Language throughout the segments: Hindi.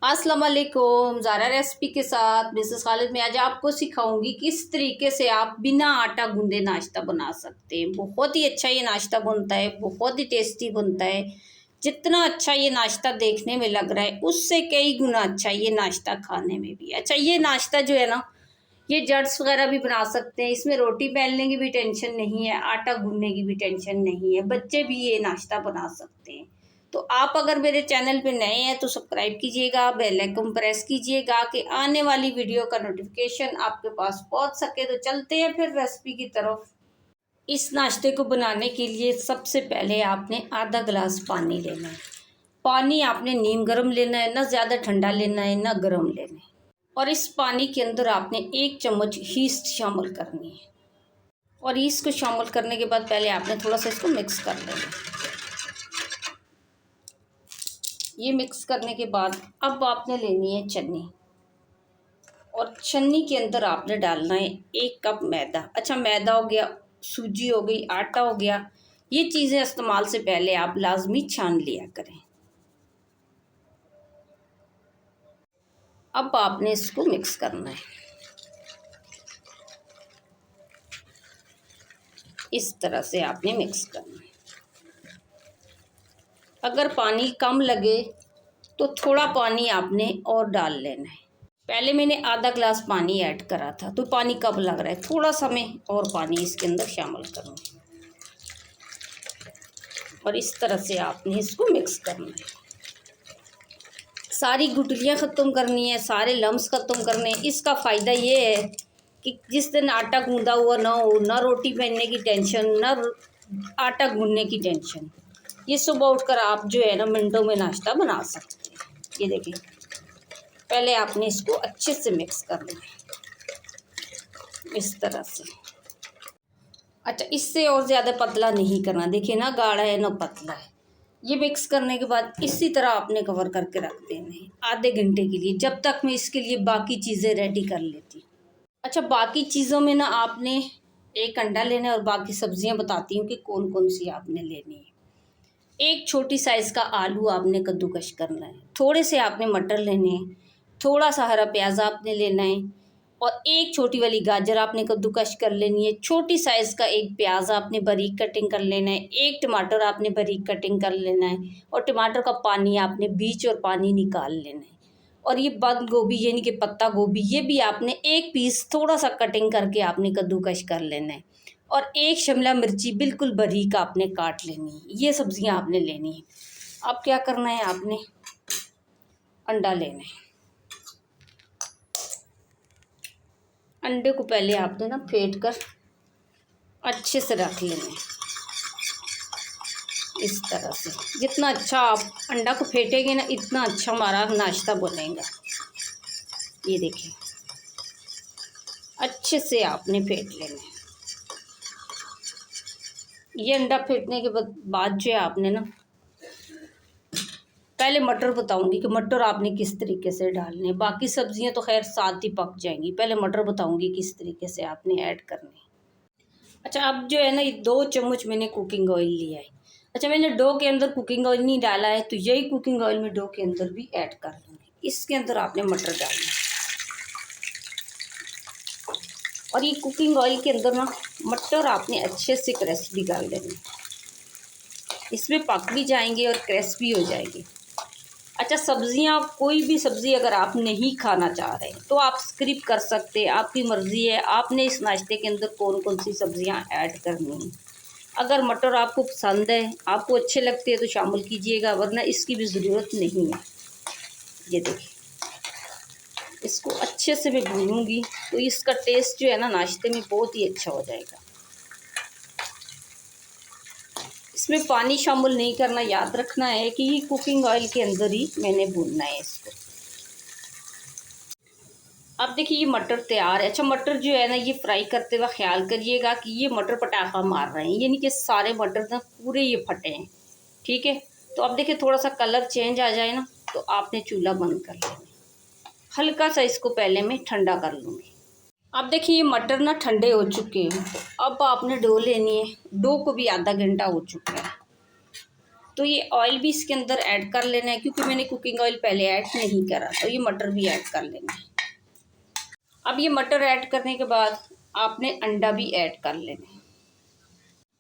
अस्सलाम वालेकुम। ज़ारा रेसिपी के साथ मिसेस खालिद में आज आपको सिखाऊंगी किस तरीके से आप बिना आटा गूंदे नाश्ता बना सकते हैं। बहुत ही अच्छा ये नाश्ता बनता है, बहुत ही टेस्टी बनता है। जितना अच्छा ये नाश्ता देखने में लग रहा है उससे कई गुना अच्छा ये नाश्ता खाने में भी। अच्छा, ये नाश्ता जो है ना, ये जट्स वगैरह भी बना सकते हैं। इसमें रोटी बेलने की भी टेंशन नहीं है, आटा गूंदने की भी टेंशन नहीं है। बच्चे भी ये नाश्ता बना सकते हैं। तो आप अगर मेरे चैनल पे नए हैं तो सब्सक्राइब कीजिएगा, बेल आइकन प्रेस कीजिएगा कि आने वाली वीडियो का नोटिफिकेशन आपके पास पहुंच सके। तो चलते हैं फिर रेसिपी की तरफ। इस नाश्ते को बनाने के लिए सबसे पहले आपने आधा गिलास पानी लेना है। पानी आपने नीम गर्म लेना है, ना ज़्यादा ठंडा लेना है ना गर्म लेना है। और इस पानी के अंदर आपने 1 चम्मच ईस्ट शामिल करनी है। और ईस्ट को शामिल करने के बाद पहले आपने थोड़ा सा इसको मिक्स कर लेना है। ये मिक्स करने के बाद अब आपने लेनी है चन्नी, और चन्नी के अंदर आपने डालना है 1 कप मैदा। अच्छा, मैदा हो गया, सूजी हो गई, आटा हो गया, ये चीज़ें इस्तेमाल से पहले आप लाजमी छान लिया करें। अब आपने इसको मिक्स करना है इस तरह से आपने मिक्स करना है। अगर पानी कम लगे तो थोड़ा पानी आपने और डाल लेना है। पहले मैंने आधा गिलास पानी ऐड करा था, तो पानी कम लग रहा है, थोड़ा सा मैं और पानी इसके अंदर शामिल करूँगी। और इस तरह से आपने इसको मिक्स करना है। सारी गुठलियाँ ख़त्म करनी है, सारे लम्स ख़त्म करने हैं। इसका फ़ायदा ये है कि जिस दिन आटा गूंदा हुआ ना हो, ना रोटी बेलने की टेंशन, ना आटा गूंदने की टेंशन, ये सुबह उठकर आप जो है ना मिनटों में नाश्ता बना सकते हैं। ये देखिए, पहले आपने इसको अच्छे से मिक्स करना है इस तरह से। अच्छा, इससे और ज़्यादा पतला नहीं करना। देखिए ना, गाढ़ा है ना पतला है। ये मिक्स करने के बाद इसी तरह आपने कवर करके रख देना है आधे घंटे के लिए, जब तक मैं इसके लिए बाकी चीज़ें रेडी कर लेती हूँ। अच्छा, बाकी चीज़ों में ना आपने 1 अंडा लेना है, और बाकी सब्जियां बताती हूँ कि कौन कौन सी आपने लेनी है। एक छोटी साइज़ का आलू आपने कद्दूकश करना है, थोड़े से आपने मटर लेने हैं, थोड़ा सा हरा प्याज आपने लेना है, और एक छोटी वाली गाजर आपने कद्दूकश कर लेनी है। छोटी साइज़ का एक प्याज आपने बारीक कटिंग कर लेना है। एक टमाटर आपने बारीक कटिंग कर लेना है, और टमाटर का पानी आपने बीच और पानी निकाल लेना है। और ये बंद गोभी यानी कि पत्ता गोभी, ये भी आपने एक पीस थोड़ा सा कटिंग करके आपने कद्दूकश कर लेना है। और एक शिमला मिर्ची बिल्कुल बारीक आपने काट लेनी है। ये सब्जियां आपने लेनी है। अब क्या करना है, आपने अंडा लेना है। अंडे को पहले आपने ना फेंट कर अच्छे से रख लेना है इस तरह से। जितना अच्छा आप अंडा को फेंटेंगे ना, इतना अच्छा हमारा नाश्ता बनेगा। ये देखिए, अच्छे से आपने फेंट लेना है। ये अंडा फेंटने के बाद जो है आपने ना, पहले मटर बताऊंगी कि मटर आपने किस तरीके से डालने हैं। बाकी सब्जियां तो खैर साथ ही पक जाएंगी, पहले मटर बताऊंगी किस तरीके से आपने ऐड करने। अच्छा, अब जो है ना, ये 2 चम्मच मैंने कुकिंग ऑयल लिया है। अच्छा, मैंने डो के अंदर कुकिंग ऑयल नहीं डाला है, तो यही कुकिंग ऑयल में डो के अंदर भी ऐड कर लूँगी। इसके अंदर आपने मटर डालना है, और ये कुकिंग ऑयल के अंदर ना मटर आपने अच्छे से क्रिस्पी कर लेने। इसमें पक भी जाएंगे और क्रिस्पी हो जाएंगे। अच्छा, सब्जियां, कोई भी सब्ज़ी अगर आप नहीं खाना चाह रहे हैं तो आप स्किप कर सकते हैं, आपकी मर्ज़ी है। आपने इस नाश्ते के अंदर कौन कौन सी सब्जियां ऐड करनी है। अगर मटर आपको पसंद है, आपको अच्छे लगते हैं तो शामिल कीजिएगा, वरना इसकी भी ज़रूरत नहीं है। ये देखिए, इसको अच्छे से मैं भूनूंगी तो इसका टेस्ट जो है ना नाश्ते में बहुत ही अच्छा हो जाएगा। इसमें पानी शामिल नहीं करना, याद रखना है कि ये कुकिंग ऑयल के अंदर ही मैंने भूनना है इसको। अब देखिए, ये मटर तैयार है। अच्छा, मटर जो है ना, ये फ्राई करते वक्त ख्याल करिएगा कि ये मटर पटाखा मार रहे हैं, यानी कि सारे मटर ना पूरे ये फटे हैं। ठीक है, तो अब देखिए, थोड़ा सा कलर चेंज आ जाए ना तो आपने चूल्हा बंद कर लेना। हल्का सा इसको पहले मैं ठंडा कर लूँगी। अब देखिए, ये मटर ना ठंडे हो चुके हैं। अब आपने डो लेनी है। डो को भी आधा घंटा हो चुका है। तो ये ऑयल भी इसके अंदर ऐड कर लेना है, क्योंकि मैंने कुकिंग ऑयल पहले ऐड नहीं करा, तो ये मटर भी ऐड कर लेना है। अब ये मटर ऐड करने के बाद आपने अंडा भी ऐड कर लेना है।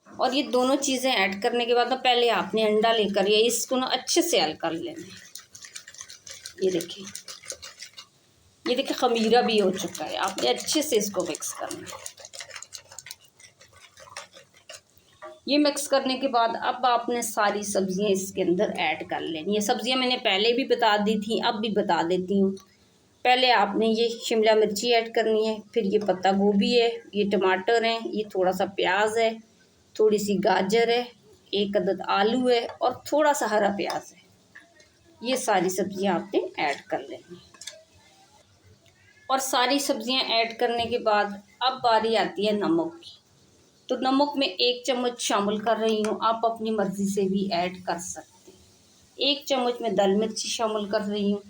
और ये दोनों चीज़ें ऐड करने के बाद ना पहले आपने अंडा लेकर ये इसको ना अच्छे से हल कर लेना है। ये देखिए खमीरा भी हो चुका है, आपने अच्छे से इसको मिक्स करना है। ये मिक्स करने के बाद अब आपने सारी सब्जियां इसके अंदर ऐड कर लेनी है। सब्जियां मैंने पहले भी बता दी थी, अब भी बता देती हूँ। पहले आपने ये शिमला मिर्ची ऐड करनी है, फिर ये पत्ता गोभी है, ये टमाटर हैं, ये थोड़ा सा प्याज है, थोड़ी सी गाजर है, एक अदद आलू है और थोड़ा सा हरा प्याज है। ये सारी सब्जियां आपने ऐड कर लेनी है। और सारी सब्जियां ऐड करने के बाद अब बारी आती है नमक की। तो नमक में 1 चम्मच शामिल कर रही हूँ, आप अपनी मर्ज़ी से भी ऐड कर सकते हैं। 1 चम्मच में दाल मिर्ची शामिल कर रही हूँ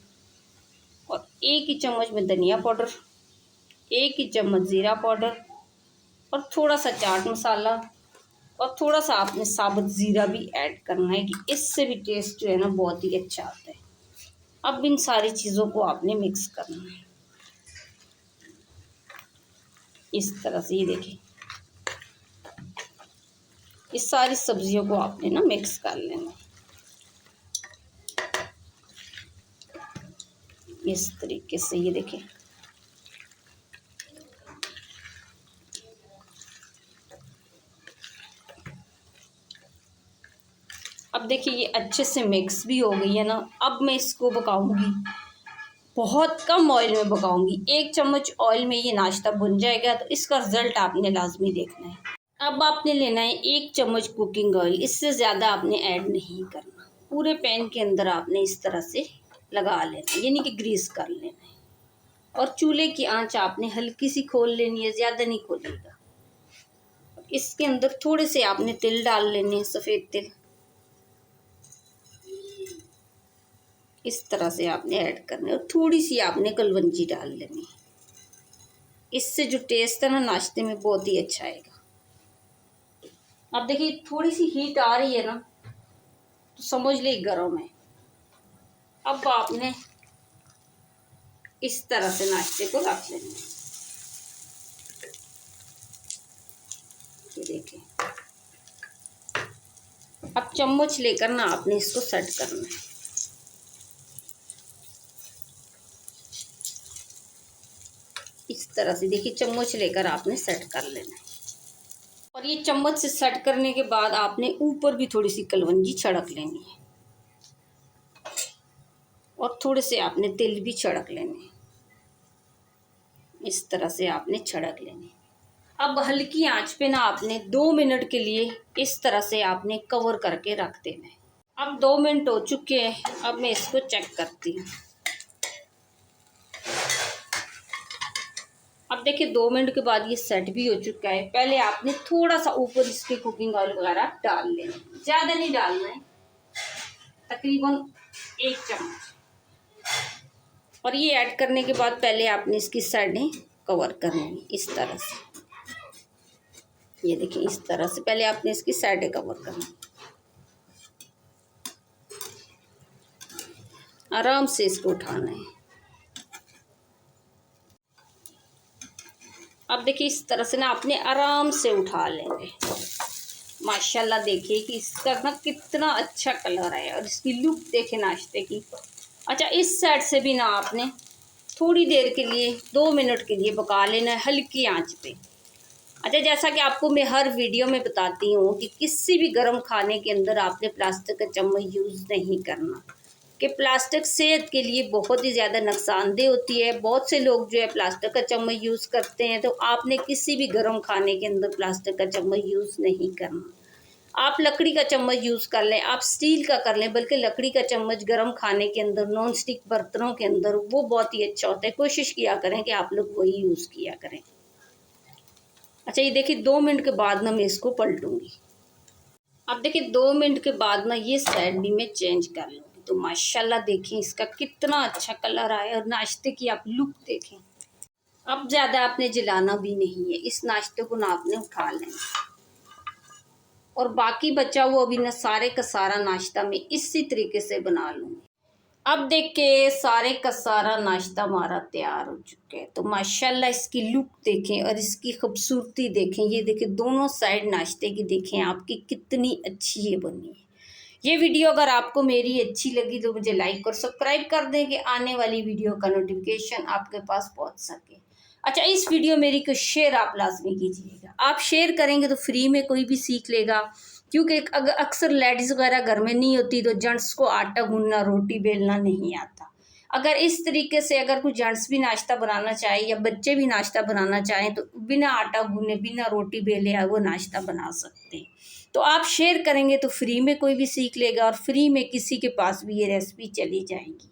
और 1 ही चम्मच में धनिया पाउडर, 1 ही चम्मच ज़ीरा पाउडर और थोड़ा सा चाट मसाला और थोड़ा सा आपने साबुत ज़ीरा भी ऐड करना है, कि इससे भी टेस्ट जो है ना बहुत ही अच्छा आता है। अब इन सारी चीज़ों को आपने मिक्स करना है इस तरह से। ये देखिए इस सारी सब्जियों को आपने ना मिक्स कर लेना इस तरीके से। ये देखिए अब देखिए ये अच्छे से मिक्स भी हो गई है ना। अब मैं इसको पकाऊंगी, बहुत कम ऑयल में पकाऊंगी। 1 चम्मच ऑयल में ये नाश्ता बन जाएगा, तो इसका रिजल्ट आपने लाजमी देखना है। अब आपने लेना है 1 चम्मच कुकिंग ऑयल, इससे ज़्यादा आपने ऐड नहीं करना। पूरे पैन के अंदर आपने इस तरह से लगा लेना, यानी कि ग्रीस कर लेना है। और चूल्हे की आंच आपने हल्की सी खोल लेनी है, ज़्यादा नहीं खोलिएगा। इसके अंदर थोड़े से आपने तिल डाल लेने हैं, सफ़ेद तिल। इस तरह से आपने ऐड करने और थोड़ी सी आपने कलवंजी डाल लेनी। इससे जो टेस्ट है ना नाश्ते में बहुत ही अच्छा आएगा। अब देखिए थोड़ी सी हीट आ रही है ना, तो समझ ले गरम है। अब आपने इस तरह से नाश्ते को रख लेना है। ये देखिए अब चम्मच लेकर ना आपने इसको सेट करना है। इस तरह से देखिए चम्मच लेकर आपने सेट कर लेना है। और ये चम्मच से सेट करने के बाद आपने ऊपर भी थोड़ी सी कलवंजी छिड़क लेनी है और थोड़े से आपने तिल भी छिड़क लेने हैं। इस तरह से आपने छिड़क लेने। अब हल्की आंच पे ना आपने 2 मिनट के लिए इस तरह से आपने कवर करके रख देना है। अब 2 मिनट हो चुके हैं, अब मैं इसको चेक करती हूँ। अब देखिए 2 मिनट के बाद ये सेट भी हो चुका है। पहले आपने थोड़ा सा ऊपर इसके कुकिंग ऑयल वगैरह डाल लेना, ज़्यादा नहीं डालना है, तकरीबन 1 चम्मच। और ये ऐड करने के बाद पहले आपने इसकी साइडें कवर करनी है इस तरह से। ये देखिए इस तरह से पहले आपने इसकी साइडें कवर करनी, आराम से इसको उठाना है। अब देखिए इस तरह से ना आपने आराम से उठा लेंगे। माशाल्लाह देखिए कि इसका ना कितना अच्छा कलर है और इसकी लुक देखे नाश्ते की। अच्छा इस साइड से भी ना आपने थोड़ी देर के लिए 2 मिनट के लिए पका लेना है हल्की आंच पे। अच्छा जैसा कि आपको मैं हर वीडियो में बताती हूँ कि किसी भी गर्म खाने के अंदर आपने प्लास्टिक का चम्मच यूज़ नहीं करना, कि प्लास्टिक सेहत के लिए बहुत ही ज़्यादा नुकसानदेह होती है। बहुत से लोग जो है प्लास्टिक का चम्मच यूज़ करते हैं, तो आपने किसी भी गर्म खाने के अंदर प्लास्टिक का चम्मच यूज़ नहीं करना। आप लकड़ी का चम्मच यूज़ कर लें, आप स्टील का कर लें, बल्कि लकड़ी का चम्मच गर्म खाने के अंदर नॉन स्टिक बर्तनों के अंदर वो बहुत ही अच्छा होता है। कोशिश किया करें कि आप लोग वही यूज़ किया करें। अच्छा ये देखिए 2 मिनट के बाद ना मैं इसको पलटूंगी। अब देखिए 2 मिनट के बाद ना ये साइड भी मैं चेंज कर लूँगी, तो माशाल्लाह देखें इसका कितना अच्छा कलर आया और नाश्ते की आप लुक देखें। अब ज़्यादा आपने जलाना भी नहीं है, इस नाश्ते को ना आपने उठा लेना और बाकी बचा वो अभी ना सारे का सारा नाश्ता मैं इसी तरीके से बना लूँगी। अब देख के सारे का सारा नाश्ता हमारा तैयार हो चुका है। तो माशाल्लाह इसकी लुक देखें और इसकी खूबसूरती देखें। ये देखें दोनों साइड नाश्ते की देखें आपकी कितनी अच्छी ये बनी है। ये वीडियो अगर आपको मेरी अच्छी लगी तो मुझे लाइक और सब्सक्राइब कर दें कि आने वाली वीडियो का नोटिफिकेशन आपके पास पहुंच सके। अच्छा, इस वीडियो मेरी को शेयर आप लाजमी कीजिएगा। आप शेयर करेंगे तो फ्री में कोई भी सीख लेगा, क्योंकि अगर अक्सर लेडीज़ वगैरह घर में नहीं होती तो जेंट्स को आटा गूंदना रोटी बेलना नहीं आता। अगर इस तरीके से अगर कोई जेंट्स भी नाश्ता बनाना चाहे या बच्चे भी नाश्ता बनाना चाहें तो बिना आटा गूंदे बिना रोटी बेले वो नाश्ता बना सकते हैं। तो आप शेयर करेंगे तो फ्री में कोई भी सीख लेगा और फ्री में किसी के पास भी ये रेसिपी चली जाएगी।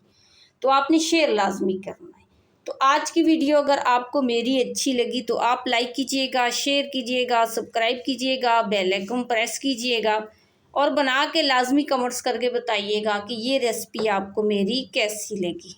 तो आपने शेयर लाजमी करना है। तो आज की वीडियो अगर आपको मेरी अच्छी लगी तो आप लाइक कीजिएगा, शेयर कीजिएगा, सब्सक्राइब कीजिएगा, बेल आइकन प्रेस कीजिएगा और बना के लाजमी कमेंट्स करके बताइएगा कि ये रेसिपी आपको मेरी कैसी लगी।